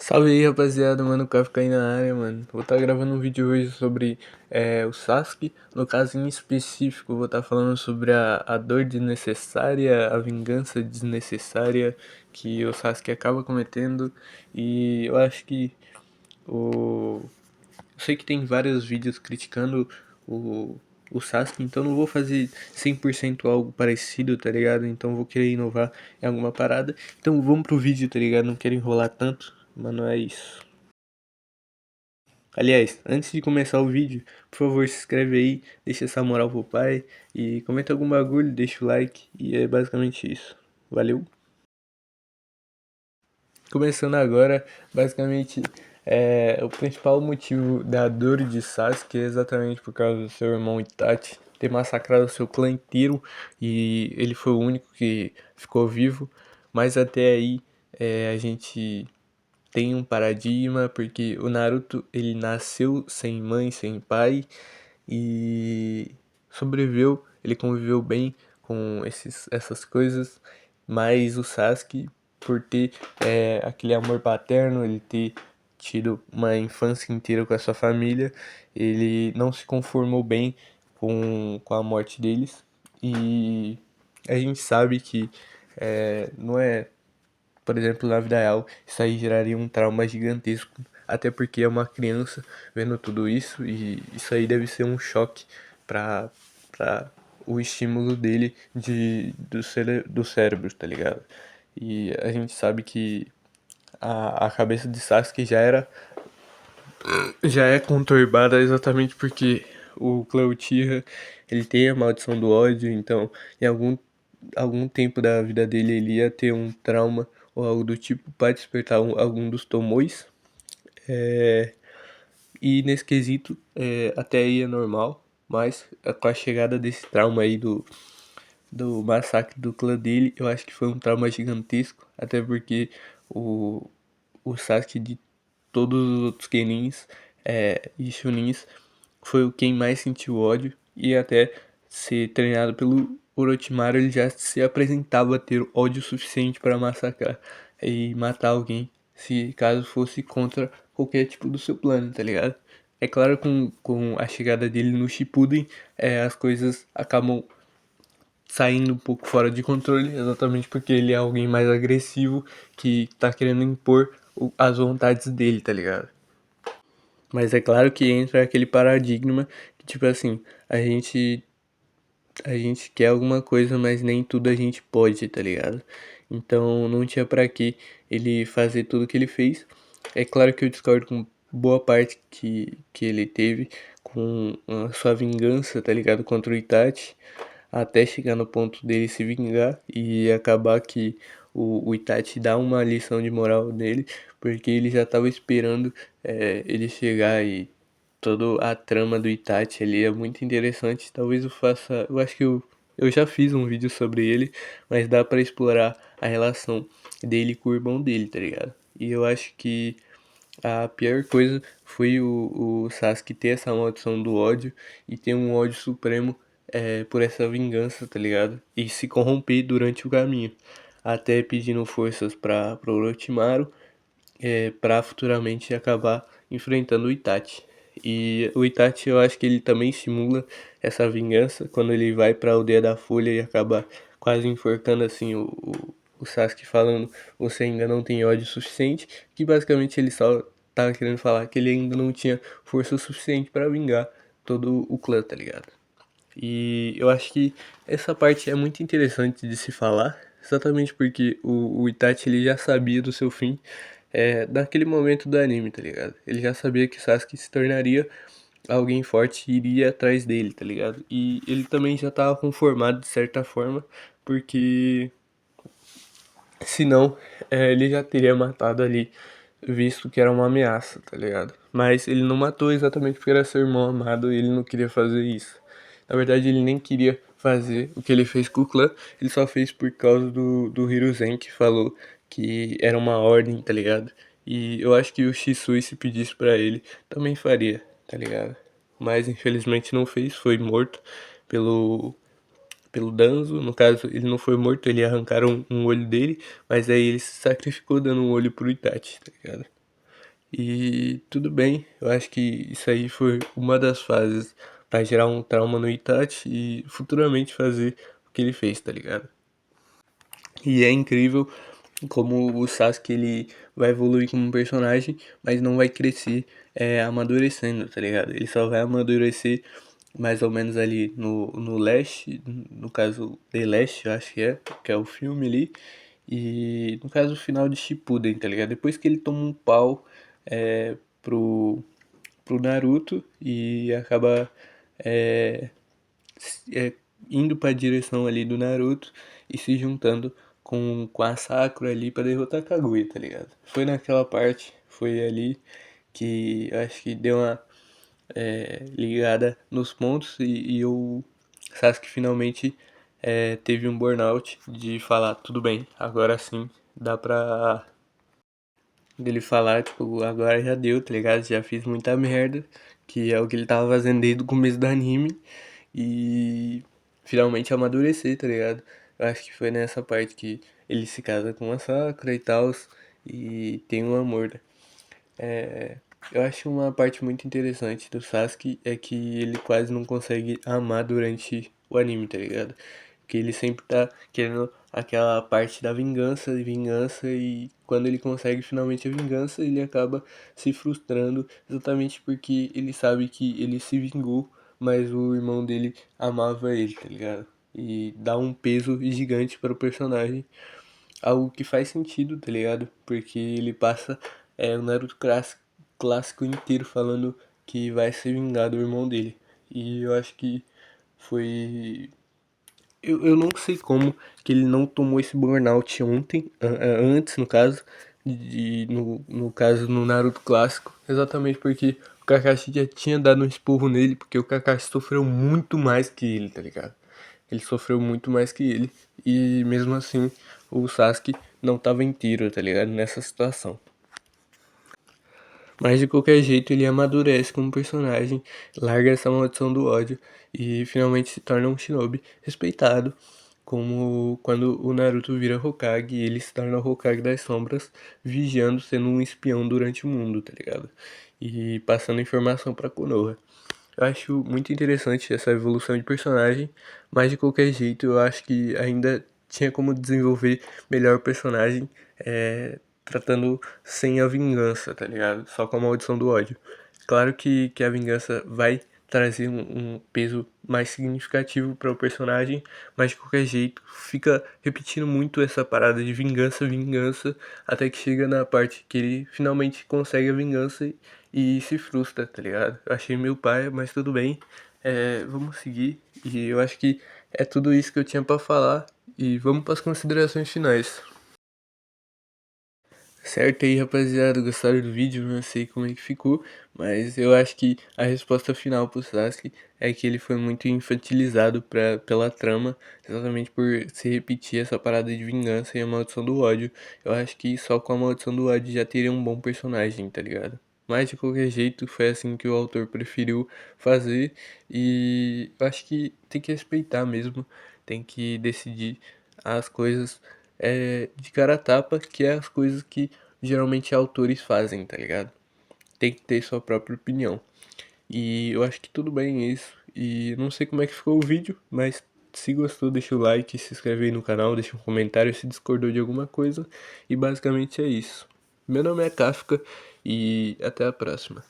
Salve aí, rapaziada, mano, o Kafka aí na área, mano. Vou estar gravando um vídeo hoje sobre o Sasuke. No caso em específico, vou estar falando sobre a dor desnecessária, a vingança desnecessária que o Sasuke acaba cometendo. E eu acho que o... Eu sei que tem vários vídeos criticando o Sasuke, então não vou fazer 100% algo parecido, tá ligado? Então vou querer inovar em alguma parada. Então vamos pro vídeo, tá ligado? Não quero enrolar tanto, mas não é isso. Aliás, antes de começar o vídeo, por favor se inscreve aí, deixa essa moral pro pai e comenta algum bagulho, deixa o like e é basicamente isso. Valeu! Começando agora, basicamente, o principal motivo da dor de Sasuke é exatamente por causa do seu irmão Itachi ter massacrado seu clã inteiro e ele foi o único que ficou vivo, mas até aí a gente tem um paradigma porque o Naruto ele nasceu sem mãe, sem pai e sobreviveu, ele conviveu bem com essas coisas, mas o Sasuke, por ter aquele amor paterno, ele ter tido uma infância inteira com a sua família, ele não se conformou bem com a morte deles e a gente sabe que não é, por exemplo, na vida real, isso aí geraria um trauma gigantesco. Até porque é uma criança vendo tudo isso e isso aí deve ser um choque para para o estímulo dele do cérebro, tá ligado? E a gente sabe que a cabeça de Sasuke já é conturbada exatamente porque o clã Uchiha, ele tem a maldição do ódio, então em algum tempo da vida dele ele ia ter um trauma ou algo do tipo para despertar algum dos Tomoes. É, e nesse quesito até aí é normal, mas com a chegada desse trauma aí do massacre do clã dele, eu acho que foi um trauma gigantesco, até porque o, o Sasuke de todos os outros Genins e Chunins foi o quem mais sentiu ódio e até ser treinado pelo Orochimaru ele já se apresentava ter ódio suficiente para massacrar e matar alguém se caso fosse contra qualquer tipo do seu plano, tá ligado? É claro com a chegada dele no Shippuden as coisas acabam saindo um pouco fora de controle, exatamente porque ele é alguém mais agressivo que tá querendo impor as vontades dele, tá ligado? Mas é claro que entra aquele paradigma que, tipo assim, a gente, a gente quer alguma coisa, mas nem tudo a gente pode, tá ligado? Então não tinha pra que ele fazer tudo que ele fez. É claro que eu discordo com boa parte que ele teve com a sua vingança, tá ligado? Contra o Itachi até chegar no ponto dele se vingar e acabar que o Itachi dá uma lição de moral nele, porque ele já estava esperando ele chegar e toda a trama do Itachi ali é muito interessante. Talvez eu faça, eu acho que eu já fiz um vídeo sobre ele, mas dá pra explorar a relação dele com o irmão dele, tá ligado? E eu acho que a pior coisa foi o Sasuke ter essa maldição do ódio e ter um ódio supremo por essa vingança, tá ligado? E se corromper durante o caminho, até pedindo forças para pro Orochimaru, para futuramente acabar enfrentando o Itachi. E o Itachi eu acho que ele também simula essa vingança quando ele vai pra aldeia da Folha e acaba quase enforcando assim o Sasuke falando você ainda não tem ódio suficiente, que basicamente ele só tava querendo falar que ele ainda não tinha força suficiente para vingar todo o clã, tá ligado? E eu acho que essa parte é muito interessante de se falar, exatamente porque o Itachi ele já sabia do seu fim naquele momento do anime, tá ligado? Ele já sabia que Sasuke se tornaria alguém forte e iria atrás dele, tá ligado? E ele também já tava conformado de certa forma, porque senão ele já teria matado ali, visto que era uma ameaça, tá ligado? Mas ele não matou exatamente porque era seu irmão amado e ele não queria fazer isso. Na verdade, ele nem queria fazer o que ele fez com o clã, ele só fez por causa do Hiruzen, que falou que era uma ordem, tá ligado? E eu acho que o Shisui, se pedisse pra ele, também faria, tá ligado? Mas infelizmente não fez, foi morto pelo Danzo. No caso, ele não foi morto, ele arrancaram um olho dele, mas aí ele se sacrificou dando um olho pro Itachi, tá ligado? E tudo bem, eu acho que isso aí foi uma das fases pra gerar um trauma no Itachi e futuramente fazer o que ele fez, tá ligado? E é incrível como o Sasuke ele vai evoluir como personagem, mas não vai crescer amadurecendo, tá ligado? Ele só vai amadurecer mais ou menos ali no Leste, no caso The Last, eu acho que é o filme ali, e no caso o final de Shippuden, tá ligado? Depois que ele toma um pau pro Naruto e acaba é, é, indo pra direção ali do Naruto e se juntando com a Sakura ali pra derrotar a Kaguya, tá ligado? Foi naquela parte, foi ali que eu acho que deu uma ligada nos pontos e o Sasuke finalmente teve um burnout de falar, tudo bem, agora sim dá pra dele falar, tipo, agora já deu, tá ligado? Já fiz muita merda, que é o que ele tava fazendo desde o começo do anime. E finalmente amadurecer, tá ligado? Eu acho que foi nessa parte que ele se casa com a Sakura e tal, e tem um amor, né? É, eu acho uma parte muito interessante do Sasuke é que ele quase não consegue amar durante o anime, tá ligado? Que ele sempre tá querendo aquela parte da vingança, de vingança, e quando ele consegue finalmente a vingança, ele acaba se frustrando exatamente porque ele sabe que ele se vingou, mas o irmão dele amava ele, tá ligado? E dá um peso gigante para o personagem, algo que faz sentido, tá ligado? Porque ele passa o Naruto clássico inteiro falando que vai se vingar do irmão dele. E eu acho que foi. Eu não sei como que ele não tomou esse burnout ontem, antes no caso, no caso no Naruto clássico, exatamente porque o Kakashi já tinha dado um esporro nele, porque o Kakashi sofreu muito mais que ele, tá ligado? Ele sofreu muito mais que ele. E mesmo assim, o Sasuke não tava inteiro, tá ligado? Nessa situação. Mas de qualquer jeito, ele amadurece como personagem, larga essa maldição do ódio e finalmente se torna um shinobi respeitado. Como quando o Naruto vira Hokage e ele se torna o Hokage das Sombras, vigiando, sendo um espião durante o mundo, tá ligado? E passando informação pra Konoha. Eu acho muito interessante essa evolução de personagem, mas de qualquer jeito eu acho que ainda tinha como desenvolver melhor o personagem, tratando sem a vingança, tá ligado? Só com a maldição do ódio. Claro que a vingança vai trazer um peso mais significativo para o personagem, mas de qualquer jeito fica repetindo muito essa parada de vingança, vingança, até que chega na parte que ele finalmente consegue a vingança e se frustra, tá ligado? Eu achei meio paia, mas tudo bem. Vamos seguir. E eu acho que é tudo isso que eu tinha pra falar. E vamos para as considerações finais. Certo aí, rapaziada, gostaram do vídeo? Não sei como é que ficou, mas eu acho que a resposta final pro Sasuke é que ele foi muito infantilizado pela trama, exatamente por se repetir essa parada de vingança e a maldição do ódio. Eu acho que só com a maldição do ódio já teria um bom personagem, tá ligado? Mas de qualquer jeito, foi assim que o autor preferiu fazer, e eu acho que tem que respeitar mesmo, tem que decidir as coisas de cara a tapa, que é as coisas que geralmente autores fazem, tá ligado? Tem que ter sua própria opinião. E eu acho que tudo bem isso. E não sei como é que ficou o vídeo, mas se gostou, deixa o like, se inscreve aí no canal, deixa um comentário se discordou de alguma coisa. E basicamente é isso. Meu nome é Kafka e até a próxima.